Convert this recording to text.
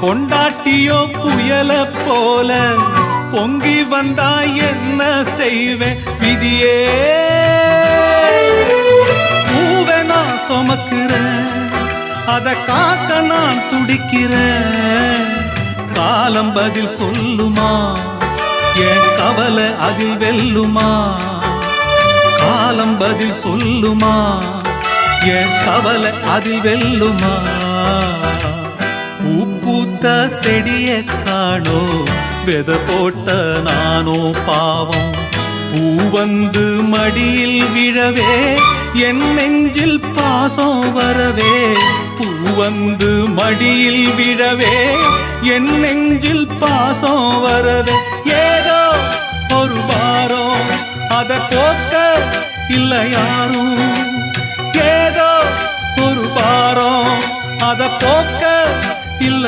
பொண்டாட்டியோ புயல போல பொங்கி வந்தா என்ன செய்வேன் விதியே. பூவை நான் சுமக்கிறேன், அத காக்க நான் துடிக்கிறேன். காலம் பதில் சொல்லுமா, என் கவலை அதில் வெல்லுமா. காலம் பதில் சொல்லுமா, என் கவலை அதில் வெல்லுமா. பூ பூத்த செடிய காணோ, வெத போட்ட நானோ பாவம். பூ வந்து மடியில் விழவே, என் நெஞ்சில் பாசம் வரவே. பூ வந்து மடியில் விழவே, என் நெஞ்சில் பாசம் வரவே. ஏதோ ஒரு வாரம் அத போக்க இல்ல யாரும். ஏதோ ஒரு வாரம் அத போக்க இல்ல